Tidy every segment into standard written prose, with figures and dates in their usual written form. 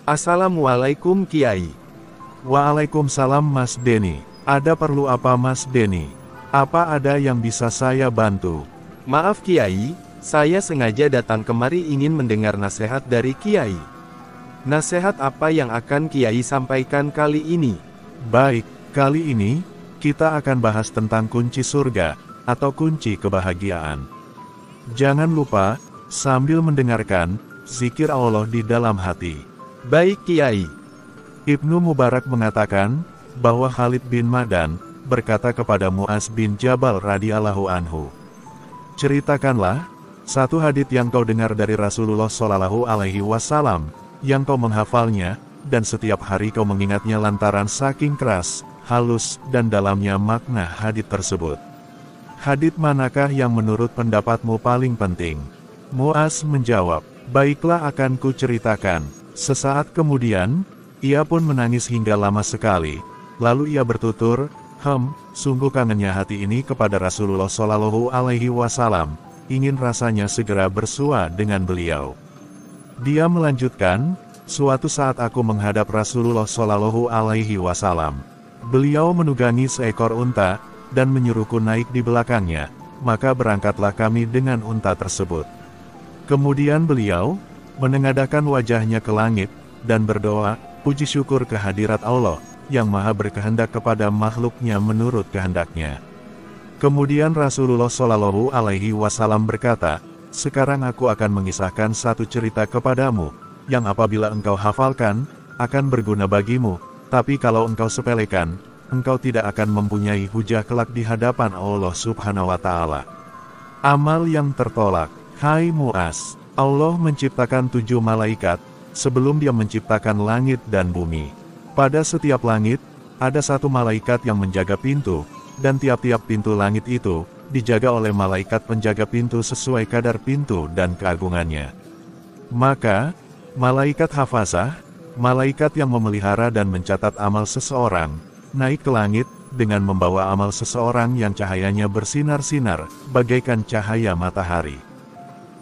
Assalamualaikum Kiai. Waalaikumsalam Mas Denny. Ada perlu apa Mas Denny? Apa ada yang bisa saya bantu? Maaf Kiai, saya sengaja datang kemari ingin mendengar nasihat dari Kiai. Nasihat apa yang akan Kiai sampaikan kali ini? Baik, kali ini, kita akan bahas tentang kunci surga, atau kunci kebahagiaan. Jangan lupa, sambil mendengarkan, zikir Allah di dalam hati. Baik Kiai. Ibnu Mubarak mengatakan, bahwa Khalid bin Ma'dan, berkata kepada Mu'az bin Jabal radhiyallahu anhu. Ceritakanlah, satu hadits yang kau dengar dari Rasulullah Shallallahu Alaihi Wasallam, yang kau menghafalnya, dan setiap hari kau mengingatnya lantaran saking keras, halus, dan dalamnya makna hadits tersebut. Hadits manakah yang menurut pendapatmu paling penting? Mu'az menjawab, baiklah akan ku ceritakan. Sesaat kemudian, ia pun menangis hingga lama sekali. Lalu ia bertutur, sungguh kangennya hati ini kepada Rasulullah Shallallahu Alaihi Wasallam, ingin rasanya segera bersua dengan beliau. Dia melanjutkan, suatu saat aku menghadap Rasulullah Shallallahu Alaihi Wasallam. Beliau menunggangi seekor unta, dan menyuruhku naik di belakangnya, maka berangkatlah kami dengan unta tersebut. Kemudian beliau, menengadahkan wajahnya ke langit, dan berdoa, puji syukur kehadirat Allah, yang maha berkehendak kepada makhluknya menurut kehendaknya. Kemudian Rasulullah Shallallahu Alaihi Wasallam berkata, sekarang aku akan mengisahkan satu cerita kepadamu, yang apabila engkau hafalkan, akan berguna bagimu, tapi kalau engkau sepelekan, engkau tidak akan mempunyai hujah kelak di hadapan Allah Subhanahu wa Ta'ala. Amal yang tertolak. Hai Mu'az, Allah menciptakan 7 malaikat, sebelum dia menciptakan langit dan bumi. Pada setiap langit, ada satu malaikat yang menjaga pintu, dan tiap-tiap pintu langit itu, dijaga oleh malaikat penjaga pintu sesuai kadar pintu dan keagungannya. Maka, malaikat hafazah, malaikat yang memelihara dan mencatat amal seseorang, naik ke langit, dengan membawa amal seseorang yang cahayanya bersinar-sinar, bagaikan cahaya matahari.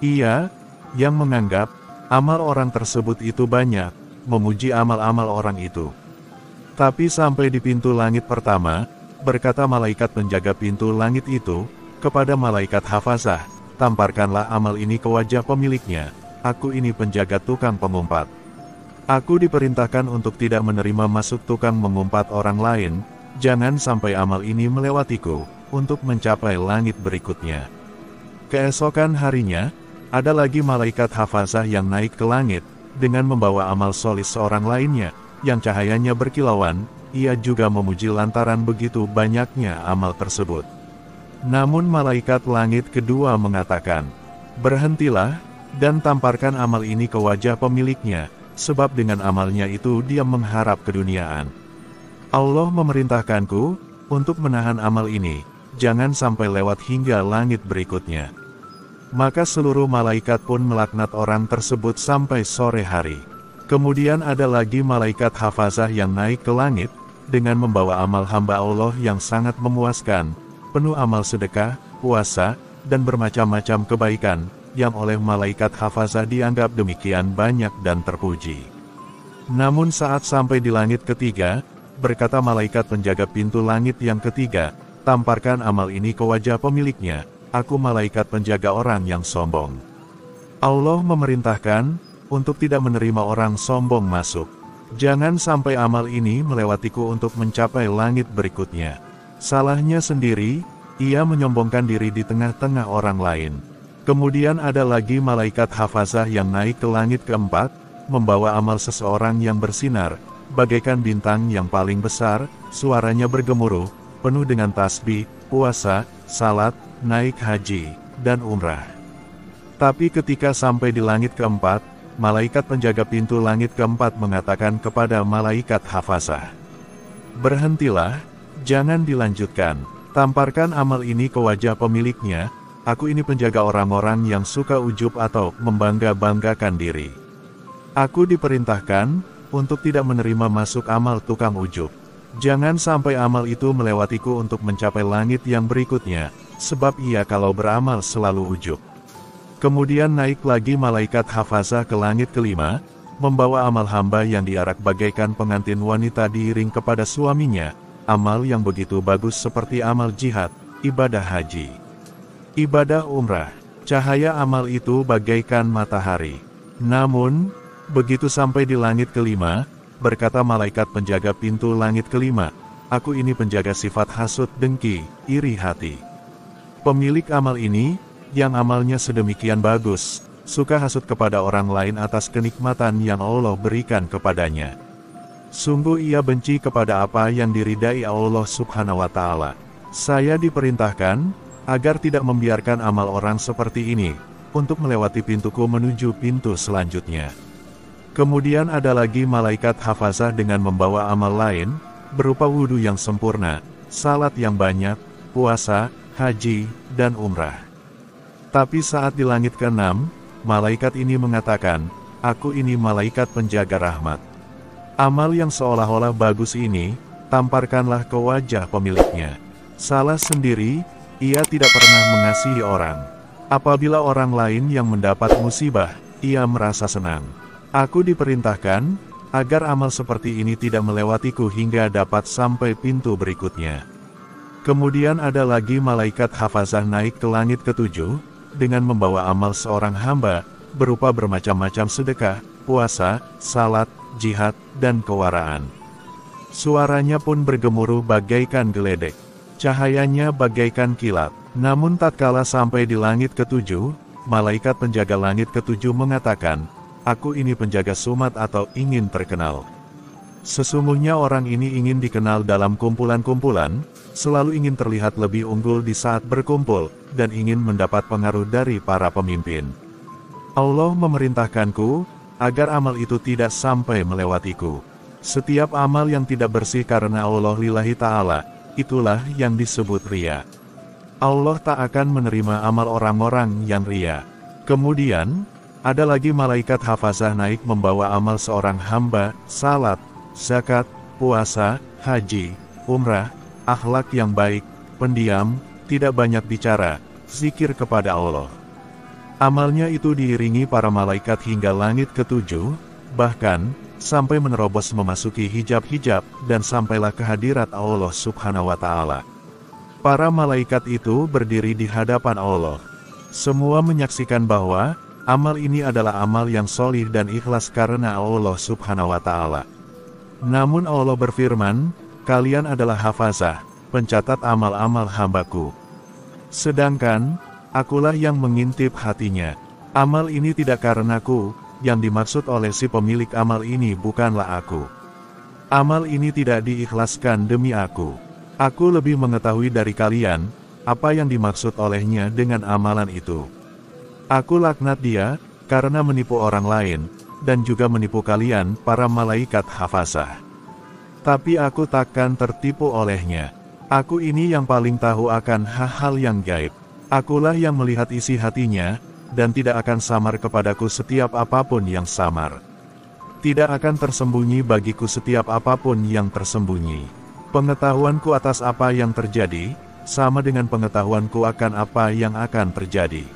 Ia, yang menganggap, amal orang tersebut itu banyak, memuji amal-amal orang itu. Tapi sampai di pintu langit pertama, berkata malaikat penjaga pintu langit itu, kepada malaikat hafazah, tamparkanlah amal ini ke wajah pemiliknya, aku ini penjaga tukang pengumpat. Aku diperintahkan untuk tidak menerima masuk tukang mengumpat orang lain, jangan sampai amal ini melewatiku, untuk mencapai langit berikutnya. Keesokan harinya, ada lagi malaikat hafazah yang naik ke langit, dengan membawa amal solih seorang lainnya, yang cahayanya berkilauan, ia juga memuji lantaran begitu banyaknya amal tersebut. Namun malaikat langit kedua mengatakan, berhentilah, dan tamparkan amal ini ke wajah pemiliknya, sebab dengan amalnya itu dia mengharap keduniaan. Allah memerintahkanku, untuk menahan amal ini, jangan sampai lewat hingga langit berikutnya. Maka seluruh malaikat pun melaknat orang tersebut sampai sore hari. Kemudian ada lagi malaikat hafazah yang naik ke langit, dengan membawa amal hamba Allah yang sangat memuaskan, penuh amal sedekah, puasa, dan bermacam-macam kebaikan, yang oleh malaikat hafazah dianggap demikian banyak dan terpuji. Namun saat sampai di langit ketiga, berkata malaikat penjaga pintu langit yang ketiga, tamparkan amal ini ke wajah pemiliknya, aku malaikat penjaga orang yang sombong. Allah memerintahkan, untuk tidak menerima orang sombong masuk. Jangan sampai amal ini melewatiku untuk mencapai langit berikutnya. Salahnya sendiri, ia menyombongkan diri di tengah-tengah orang lain. Kemudian ada lagi malaikat hafazah yang naik ke langit keempat, membawa amal seseorang yang bersinar, bagaikan bintang yang paling besar, suaranya bergemuruh, penuh dengan tasbih, puasa, salat, naik haji, dan umrah. Tapi ketika sampai di langit keempat, malaikat penjaga pintu langit keempat mengatakan kepada malaikat hafazah, berhentilah, jangan dilanjutkan, tamparkan amal ini ke wajah pemiliknya, aku ini penjaga orang-orang yang suka ujub atau membangga-banggakan diri. Aku diperintahkan, untuk tidak menerima masuk amal tukang ujub. Jangan sampai amal itu melewatiku untuk mencapai langit yang berikutnya, sebab ia kalau beramal selalu ujub. Kemudian naik lagi malaikat hafazah ke langit kelima, membawa amal hamba yang diarak bagaikan pengantin wanita diiring kepada suaminya, amal yang begitu bagus seperti amal jihad, ibadah haji, ibadah umrah. Cahaya amal itu bagaikan matahari. Namun, begitu sampai di langit kelima, berkata malaikat penjaga pintu langit kelima, "Aku ini penjaga sifat hasud, dengki, iri hati." Pemilik amal ini, yang amalnya sedemikian bagus, suka hasud kepada orang lain atas kenikmatan yang Allah berikan kepadanya. Sungguh ia benci kepada apa yang diridai Allah Subhanahu wa Ta'ala. Saya diperintahkan agar tidak membiarkan amal orang seperti ini untuk melewati pintuku menuju pintu selanjutnya. Kemudian ada lagi malaikat hafazah dengan membawa amal lain, berupa wudhu yang sempurna, salat yang banyak, puasa, haji, dan umrah. Tapi saat di langit ke-6, malaikat ini mengatakan, "Aku ini malaikat penjaga rahmat." Amal yang seolah-olah bagus ini, tamparkanlah ke wajah pemiliknya. Salah sendiri, ia tidak pernah mengasihi orang. Apabila orang lain yang mendapat musibah, ia merasa senang. Aku diperintahkan, agar amal seperti ini tidak melewatiku hingga dapat sampai pintu berikutnya. Kemudian ada lagi malaikat hafazah naik ke langit ke-7, dengan membawa amal seorang hamba, berupa bermacam-macam sedekah, puasa, salat, jihad, dan kewaraan. Suaranya pun bergemuruh bagaikan geledek. Cahayanya bagaikan kilat. Namun tatkala sampai di langit ke-7, malaikat penjaga langit ke-7 mengatakan, "Aku ini penjaga sumat atau ingin terkenal." Sesungguhnya orang ini ingin dikenal dalam kumpulan-kumpulan, selalu ingin terlihat lebih unggul di saat berkumpul, dan ingin mendapat pengaruh dari para pemimpin. Allah memerintahkanku, agar amal itu tidak sampai melewatiku. Setiap amal yang tidak bersih karena Allah lillahi ta'ala, itulah yang disebut riya. Allah tak akan menerima amal orang-orang yang riya. Kemudian, ada lagi malaikat hafazah naik membawa amal seorang hamba, salat, zakat, puasa, haji, umrah, akhlak yang baik, pendiam, tidak banyak bicara, zikir kepada Allah. Amalnya itu diiringi para malaikat hingga langit ke-7, bahkan, sampai menerobos memasuki hijab-hijab, dan sampailah ke hadirat Allah Subhanahu wa Ta'ala. Para malaikat itu berdiri di hadapan Allah. Semua menyaksikan bahwa, amal ini adalah amal yang solih dan ikhlas karena Allah Subhanahu wa Ta'ala. Namun Allah berfirman, "Kalian adalah hafazah, pencatat amal-amal hambaku. Sedangkan, akulah yang mengintip hatinya. Amal ini tidak karenaku, yang dimaksud oleh si pemilik amal ini bukanlah aku. Amal ini tidak diikhlaskan demi aku. Aku lebih mengetahui dari kalian, apa yang dimaksud olehnya dengan amalan itu. Aku laknat dia, karena menipu orang lain, dan juga menipu kalian, para malaikat hafazah. Tapi aku takkan tertipu olehnya. Aku ini yang paling tahu akan hal-hal yang gaib. Akulah yang melihat isi hatinya, dan tidak akan samar kepadaku setiap apapun yang samar. Tidak akan tersembunyi bagiku setiap apapun yang tersembunyi. Pengetahuanku atas apa yang terjadi, sama dengan pengetahuanku akan apa yang akan terjadi.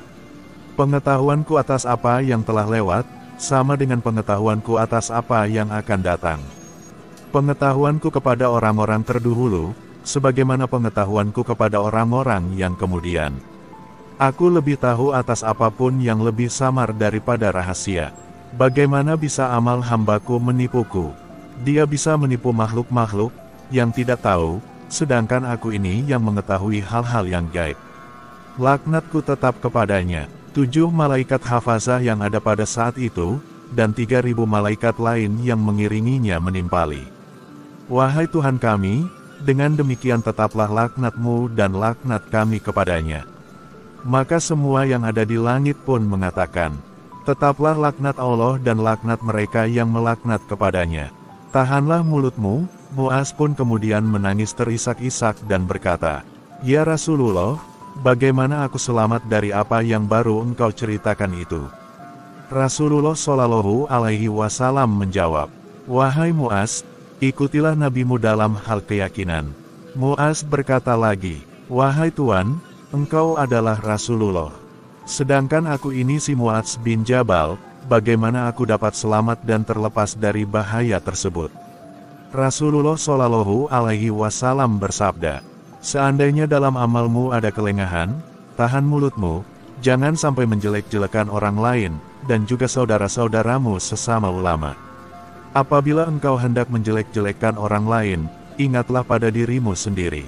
Pengetahuanku atas apa yang telah lewat, sama dengan pengetahuanku atas apa yang akan datang. Pengetahuanku kepada orang-orang terdahulu, sebagaimana pengetahuanku kepada orang-orang yang kemudian. Aku lebih tahu atas apapun yang lebih samar daripada rahasia. Bagaimana bisa amal hambaku menipuku? Dia bisa menipu makhluk-makhluk yang tidak tahu, sedangkan aku ini yang mengetahui hal-hal yang gaib. Laknatku tetap kepadanya. 7 malaikat hafazah yang ada pada saat itu, dan 3.000 malaikat lain yang mengiringinya menimpali. Wahai Tuhan kami, dengan demikian tetaplah laknat-Mu dan laknat kami kepadanya. Maka semua yang ada di langit pun mengatakan, tetaplah laknat Allah dan laknat mereka yang melaknat kepadanya. Tahanlah mulutmu. Muaz pun kemudian menangis terisak-isak dan berkata, "Ya Rasulullah, bagaimana aku selamat dari apa yang baru engkau ceritakan itu?" Rasulullah Shallallahu Alaihi Wasallam menjawab, "Wahai Muaz, ikutilah nabimu dalam hal keyakinan." Muaz berkata lagi, "Wahai Tuan, engkau adalah Rasulullah. Sedangkan aku ini si Muaz bin Jabal, bagaimana aku dapat selamat dan terlepas dari bahaya tersebut? Rasulullah Shallallahu Alaihi Wasallam bersabda, seandainya dalam amalmu ada kelengahan, tahan mulutmu, jangan sampai menjelek-jelekan orang lain, dan juga saudara-saudaramu sesama ulama. Apabila engkau hendak menjelek-jelekkan orang lain, ingatlah pada dirimu sendiri.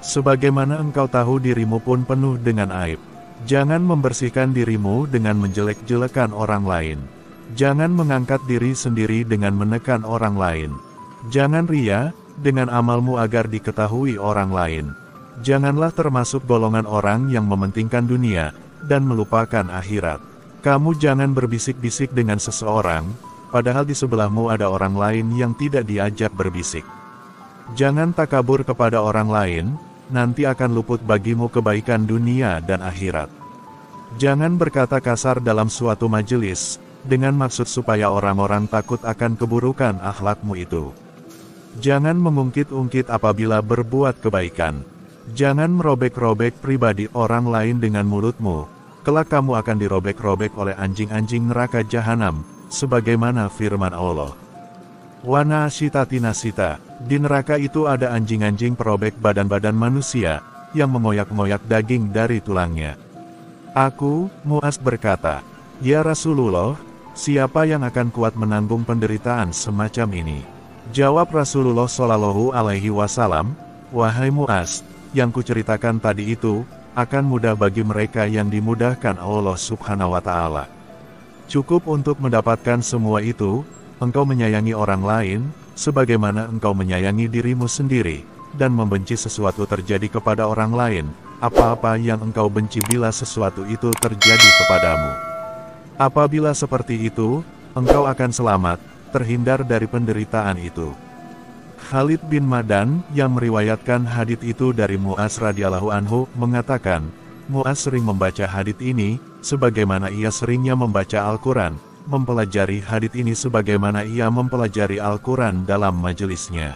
Sebagaimana engkau tahu dirimu pun penuh dengan aib. Jangan membersihkan dirimu dengan menjelek-jelekan orang lain. Jangan mengangkat diri sendiri dengan menekan orang lain. Jangan ria dengan amalmu agar diketahui orang lain. Janganlah termasuk golongan orang yang mementingkan dunia dan melupakan akhirat. Kamu jangan berbisik-bisik dengan seseorang, padahal di sebelahmu ada orang lain yang tidak diajak berbisik. Jangan takabur kepada orang lain, nanti akan luput bagimu kebaikan dunia dan akhirat. Jangan berkata kasar dalam suatu majelis, dengan maksud supaya orang-orang takut akan keburukan akhlakmu itu. Jangan mengungkit-ungkit apabila berbuat kebaikan. Jangan merobek-robek pribadi orang lain dengan mulutmu, kelak kamu akan dirobek-robek oleh anjing-anjing neraka jahanam, sebagaimana firman Allah. Wana sitati nasita, di neraka itu ada anjing-anjing perobek badan-badan manusia, yang mengoyak-ngoyak daging dari tulangnya. Aku, Mu'az berkata, ya Rasulullah, siapa yang akan kuat menanggung penderitaan semacam ini? Jawab Rasulullah Shallallahu Alaihi Wasallam, wahai Mu'az, yang kuceritakan tadi itu, akan mudah bagi mereka yang dimudahkan Allah Subhanahu wa Ta'ala. Cukup untuk mendapatkan semua itu, engkau menyayangi orang lain, sebagaimana engkau menyayangi dirimu sendiri, dan membenci sesuatu terjadi kepada orang lain, apa-apa yang engkau benci bila sesuatu itu terjadi kepadamu. Apabila seperti itu, engkau akan selamat, terhindar dari penderitaan itu. Khalid bin Madan, yang meriwayatkan hadits itu dari Mu'az radhiyallahu anhu, mengatakan, Mu'az sering membaca hadits ini, sebagaimana ia seringnya membaca Al-Quran, mempelajari hadits ini sebagaimana ia mempelajari Al-Quran dalam majelisnya.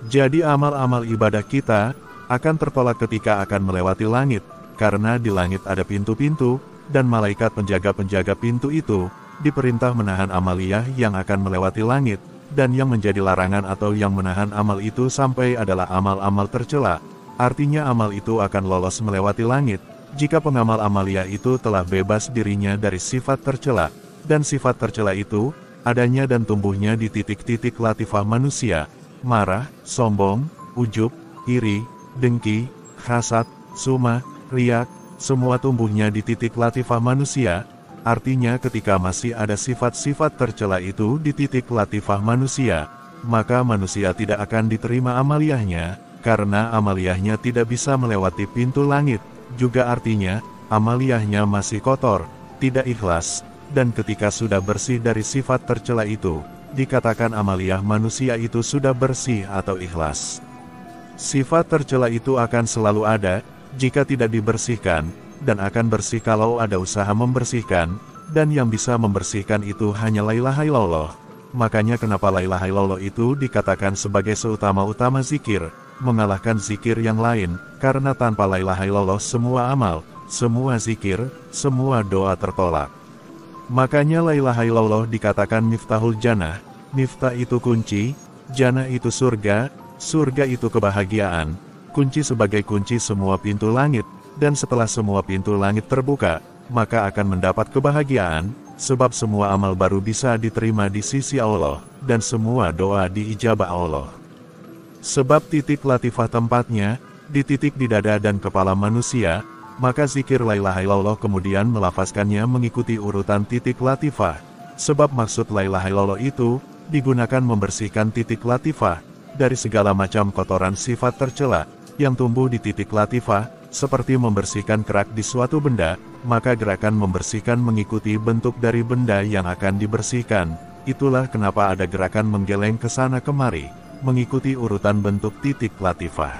Jadi amal-amal ibadah kita, akan tertolak ketika akan melewati langit, karena di langit ada pintu-pintu, dan malaikat penjaga-penjaga pintu itu, diperintah menahan amaliyah yang akan melewati langit, dan yang menjadi larangan atau yang menahan amal itu sampai adalah amal-amal tercela. Artinya amal itu akan lolos melewati langit, jika pengamal amaliyah itu telah bebas dirinya dari sifat tercela, dan sifat tercela itu, adanya dan tumbuhnya di titik-titik latifah manusia, marah, sombong, ujub, iri, dengki, hasad, sumah, riak, semua tumbuhnya di titik latifah manusia. Artinya ketika masih ada sifat-sifat tercela itu di titik latifah manusia, maka manusia tidak akan diterima amaliyahnya, karena amaliyahnya tidak bisa melewati pintu langit, juga artinya, amaliyahnya masih kotor, tidak ikhlas, dan ketika sudah bersih dari sifat tercela itu, dikatakan amaliyah manusia itu sudah bersih atau ikhlas. Sifat tercela itu akan selalu ada, jika tidak dibersihkan, dan akan bersih kalau ada usaha membersihkan, dan yang bisa membersihkan itu hanya la ilaha illallah. Makanya kenapa la ilaha illallah itu dikatakan sebagai seutama-utama zikir, mengalahkan zikir yang lain, karena tanpa la ilaha illallah semua amal, semua zikir, semua doa tertolak. Makanya la ilaha illallah dikatakan miftahul jannah, miftah itu kunci, jannah itu surga, surga itu kebahagiaan, kunci sebagai kunci semua pintu langit. Dan setelah semua pintu langit terbuka, maka akan mendapat kebahagiaan, sebab semua amal baru bisa diterima di sisi Allah, dan semua doa diijabah Allah. Sebab titik latifah tempatnya, di titik di dada dan kepala manusia, maka zikir la ilaha illallah kemudian melafazkannya mengikuti urutan titik latifah. Sebab maksud la ilaha illallah itu, digunakan membersihkan titik latifah, dari segala macam kotoran sifat tercela, yang tumbuh di titik latifah, seperti membersihkan kerak di suatu benda, maka gerakan membersihkan mengikuti bentuk dari benda yang akan dibersihkan. Itulah kenapa ada gerakan menggeleng ke sana kemari, mengikuti urutan bentuk titik latifah.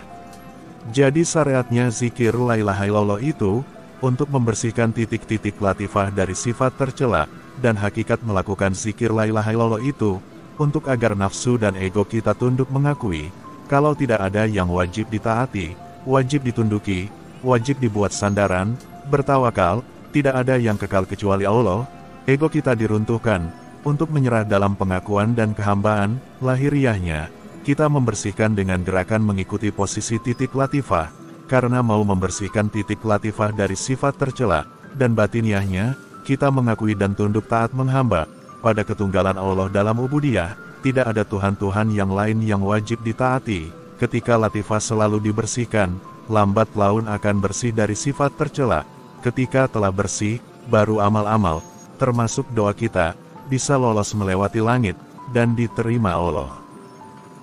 Jadi syariatnya zikir la ilaha illallah itu, untuk membersihkan titik-titik latifah dari sifat tercela, dan hakikat melakukan zikir la ilaha illallah itu, untuk agar nafsu dan ego kita tunduk mengakui, kalau tidak ada yang wajib ditaati, wajib ditunduki, wajib dibuat sandaran, bertawakal, tidak ada yang kekal kecuali Allah, ego kita diruntuhkan, untuk menyerah dalam pengakuan dan kehambaan lahiriahnya. Kita membersihkan dengan gerakan mengikuti posisi titik latifah, karena mau membersihkan titik latifah dari sifat tercela, dan batiniahnya, kita mengakui dan tunduk taat menghamba pada ketunggalan Allah dalam ubudiyah. Tidak ada Tuhan-Tuhan yang lain yang wajib ditaati. Ketika latifah selalu dibersihkan, lambat laun akan bersih dari sifat tercela. Ketika telah bersih, baru amal-amal, termasuk doa kita, bisa lolos melewati langit, dan diterima Allah.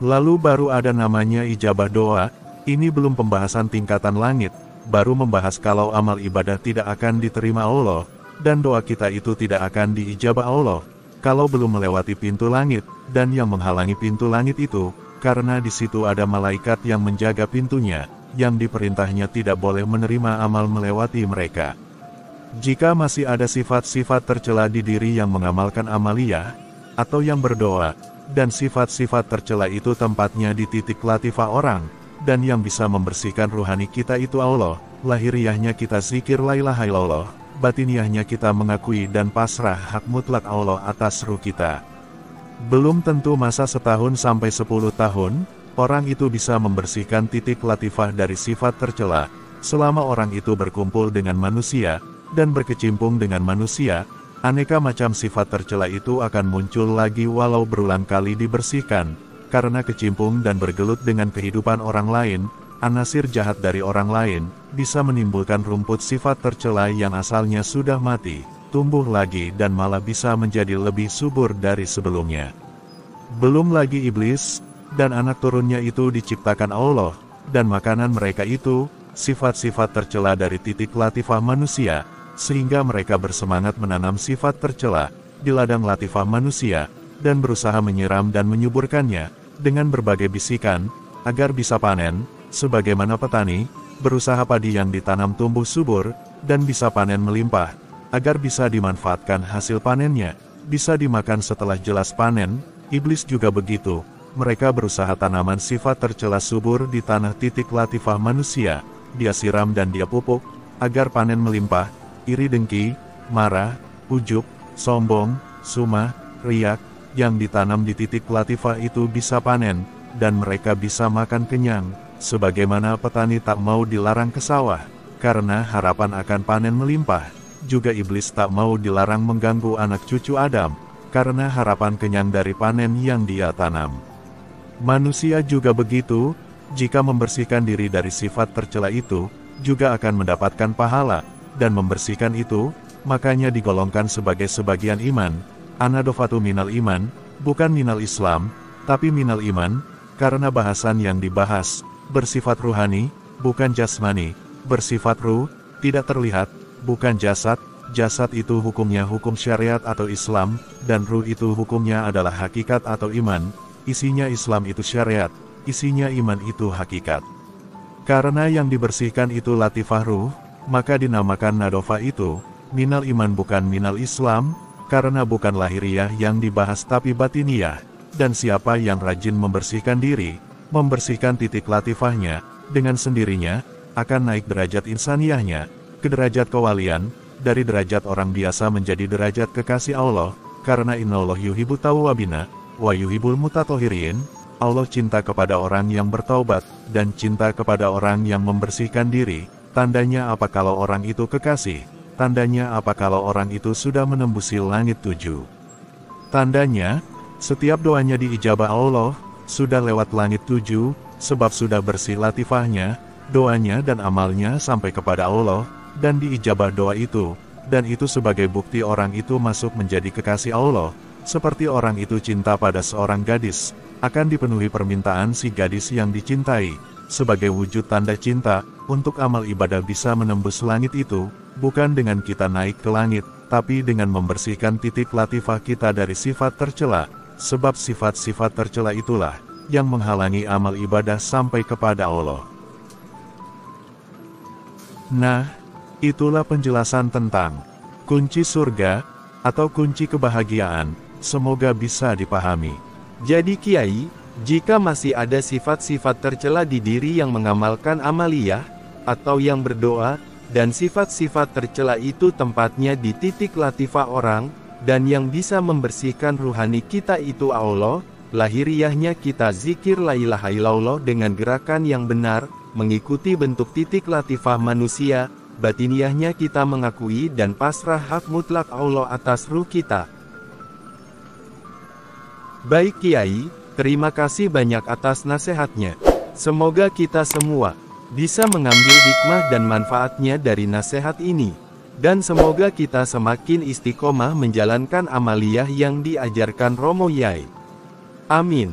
Lalu baru ada namanya ijabah doa. Ini belum pembahasan tingkatan langit, baru membahas kalau amal ibadah tidak akan diterima Allah, dan doa kita itu tidak akan diijabah Allah, kalau belum melewati pintu langit, dan yang menghalangi pintu langit itu, karena di situ ada malaikat yang menjaga pintunya, yang diperintahnya tidak boleh menerima amal melewati mereka. Jika masih ada sifat-sifat tercela di diri yang mengamalkan amaliyah, atau yang berdoa, dan sifat-sifat tercela itu tempatnya di titik latifah orang, dan yang bisa membersihkan ruhani kita itu Allah, lahiriahnya kita zikir la ilaha illallah, batiniahnya kita mengakui dan pasrah hak mutlak Allah atas ruh kita. Belum tentu masa setahun sampai 10 tahun, orang itu bisa membersihkan titik latifah dari sifat tercela, selama orang itu berkumpul dengan manusia, dan berkecimpung dengan manusia, aneka macam sifat tercela itu akan muncul lagi walau berulang kali dibersihkan, karena kecimpung dan bergelut dengan kehidupan orang lain, anasir jahat dari orang lain, bisa menimbulkan rumput sifat tercela yang asalnya sudah mati, tumbuh lagi dan malah bisa menjadi lebih subur dari sebelumnya. Belum lagi iblis, dan anak turunnya itu diciptakan Allah, dan makanan mereka itu, sifat-sifat tercela dari titik latifah manusia, sehingga mereka bersemangat menanam sifat tercela di ladang latifah manusia, dan berusaha menyiram dan menyuburkannya, dengan berbagai bisikan, agar bisa panen, sebagaimana petani, berusaha padi yang ditanam tumbuh subur, dan bisa panen melimpah, agar bisa dimanfaatkan hasil panennya, bisa dimakan setelah jelas panen. Iblis juga begitu, mereka berusaha tanaman sifat tercela subur di tanah titik latifah manusia, dia siram dan dia pupuk, agar panen melimpah. Iri dengki, marah, ujub, sombong, sumah, riak, yang ditanam di titik latifah itu bisa panen, dan mereka bisa makan kenyang, sebagaimana petani tak mau dilarang ke sawah, karena harapan akan panen melimpah. Juga iblis tak mau dilarang mengganggu anak cucu Adam, karena harapan kenyang dari panen yang dia tanam. Manusia juga begitu, jika membersihkan diri dari sifat tercela itu, juga akan mendapatkan pahala, dan membersihkan itu, makanya digolongkan sebagai sebagian iman, anadofatu minal iman, bukan minal Islam, tapi minal iman, karena bahasan yang dibahas, bersifat ruhani, bukan jasmani, bersifat ruh, tidak terlihat, bukan jasad, jasad itu hukumnya hukum syariat atau Islam, dan ruh itu hukumnya adalah hakikat atau iman, isinya Islam itu syariat, isinya iman itu hakikat. Karena yang dibersihkan itu latifah ruh, maka dinamakan nadofa itu, minal iman bukan minal Islam, karena bukan lahiriah yang dibahas tapi batiniyah, dan siapa yang rajin membersihkan diri, membersihkan titik latifahnya, dengan sendirinya, akan naik derajat insaniyahnya, ke derajat kewalian, dari derajat orang biasa menjadi derajat kekasih Allah, karena innallaha yuhibbut tawwabina, wa yuhibbul mutatahhirin, Allah cinta kepada orang yang bertaubat, dan cinta kepada orang yang membersihkan diri. Tandanya apa kalau orang itu kekasih? Tandanya apa kalau orang itu sudah menembusi langit 7? Tandanya, setiap doanya diijabah Allah, sudah lewat langit 7, sebab sudah bersih latifahnya, doanya dan amalnya sampai kepada Allah, dan diijabah doa itu, dan itu sebagai bukti orang itu masuk menjadi kekasih Allah, seperti orang itu cinta pada seorang gadis, akan dipenuhi permintaan si gadis yang dicintai, sebagai wujud tanda cinta, untuk amal ibadah bisa menembus langit itu, bukan dengan kita naik ke langit, tapi dengan membersihkan titik latifah kita dari sifat tercela, sebab sifat-sifat tercela itulah, yang menghalangi amal ibadah sampai kepada Allah. Nah, itulah penjelasan tentang kunci surga, atau kunci kebahagiaan, semoga bisa dipahami. Jadi Kiai, jika masih ada sifat-sifat tercela di diri yang mengamalkan amaliyah, atau yang berdoa, dan sifat-sifat tercela itu tempatnya di titik latifah orang, dan yang bisa membersihkan ruhani kita itu Allah. Lahiriahnya kita zikir la ilaha illallah dengan gerakan yang benar, mengikuti bentuk titik latifah manusia. Batiniahnya kita mengakui dan pasrah hak mutlak Allah atas ruh kita. Baik Kiai, terima kasih banyak atas nasihatnya. Semoga kita semua bisa mengambil hikmah dan manfaatnya dari nasihat ini. Dan semoga kita semakin istiqomah menjalankan amaliyah yang diajarkan Romo Yai. Amin.